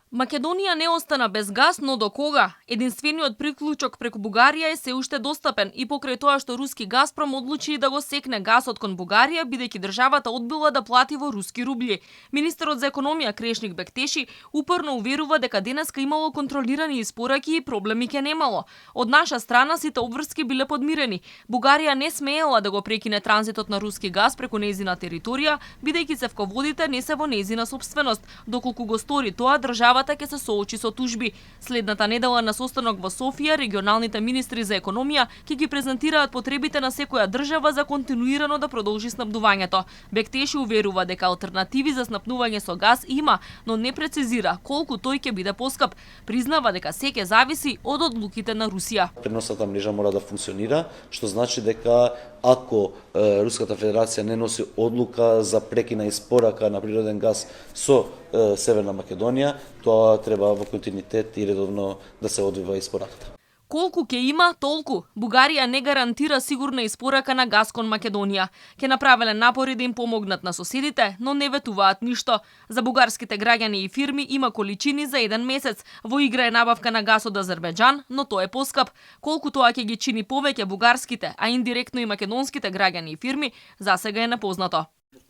Македонија не остана без газ, но до кога? Единствениот приклучок преку Бугарија е се уште достапен и покрај тоа што руски Газпром одлучи да го секне гасот кон Бугарија, бидејќи државата одбила да плати во руски рубли. Министерот за економија Крешник Бектеши упорно уверува дека денеска имало контролирани испораки и проблеми ке немало. Од наша страна сите обврски биле подмирени. Бугарија не смеела да го прекине транзитот на руски газ преку нејзина територија, бидејќи цевководите не се во нејзина сопственост. Доколку го стори тоа, државата ќе се соочи со тужби. Следната недела на состанок во Софија, регионалните министри за економија ќе ги презентираат потребите на секоја држава за континуирано да продолжи снабдувањето. Бектеши уверува дека алтернативи за снабдување со газ има, но не прецизира колку тој ќе биде поскап. Признава дека се ќе зависи од одлуките на Русија. Преносната мрежа мора да функционира, што значи дека ако Руската Федерација не носи одлука за прекина испорака на природен газ со Северна Македонија, тоа треба во континуитет и редовно да се одвива испораката. Колку ќе има, толку. Бугарија не гарантира сигурна испорака на газ кон Македонија. Ке направиле напори да им помогнат на соседите, но не ветуваат ништо. За бугарските граѓани и фирми има количини за еден месец. Во игра е набавка на газ од Азербејџан, но тоа е поскап. Колку тоа ќе ги чини повеќе бугарските, а индиректно и македонските граѓани и фирми, засега е непознато.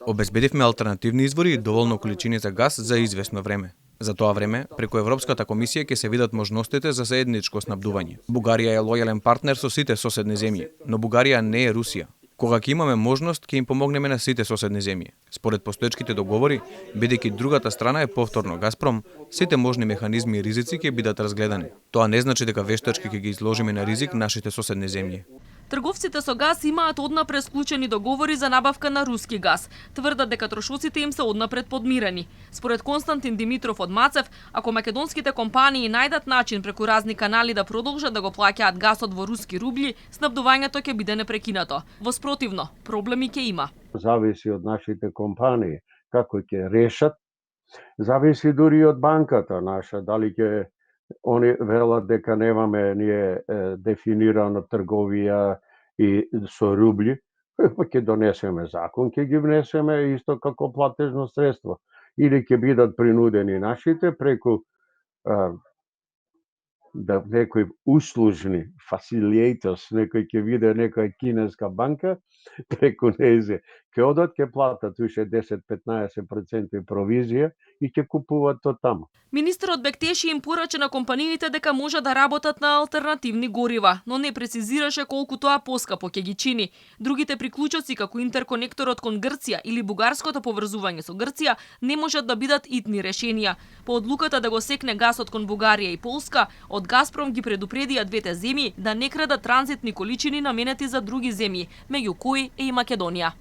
Обезбедивме алтернативни извори и доволно количини за газ за извесно време. За тоа време, преку Европската комисија ќе се видат можностите за заедничко снабдување. Бугарија е лојален партнер со сите соседни земји, но Бугарија не е Русија. Кога ќе имаме можност, ќе им помогнеме на сите соседни земји. Според постоечките договори, бидејќи другата страна е повторно Газпром, сите можни механизми и ризици ќе бидат разгледани. Тоа не значи дека вештачки ќе ги изложиме на ризик нашите соседни земји. Трговците со газ имаат однапред склучени договори за набавка на руски газ. Тврдат дека трошоците им се однапред подмирени. Според Константин Димитров од Мацев, ако македонските компании најдат начин преку разни канали да продолжат да го плаќаат гасот во руски рубли, снабдувањето ќе биде непрекинато. Во спротивно, проблеми ќе има. Зависи од нашите компании како ќе решат. Зависи дури од банката наша, дали ќе они велат дека немаме ние дефинирано трговија и со рубли, па ќе донесеме закон, ќе ги внесеме исто како платежно средство. Или ќе бидат принудени нашите преку да некои услужни facilitators, некој ќе виде некоја кинеска банка, преку нејзе ќе одат, ќе платат уште 10-15% провизија и ќе купуваат од таму. Министерот Бектеши им порача на компаниите дека може да работат на алтернативни горива, но не прецизираше колку тоа поскапо ќе ги чини. Другите приклучоци како интерконекторот кон Грција или бугарското поврзување со Грција не можат да бидат итни решенија. По одлуката да го секне гасот кон Бугарија и Полска, од Газпром ги предупредија двете земји да не крадат транзитни количини наменети за други земји, меѓу кои е и Македонија.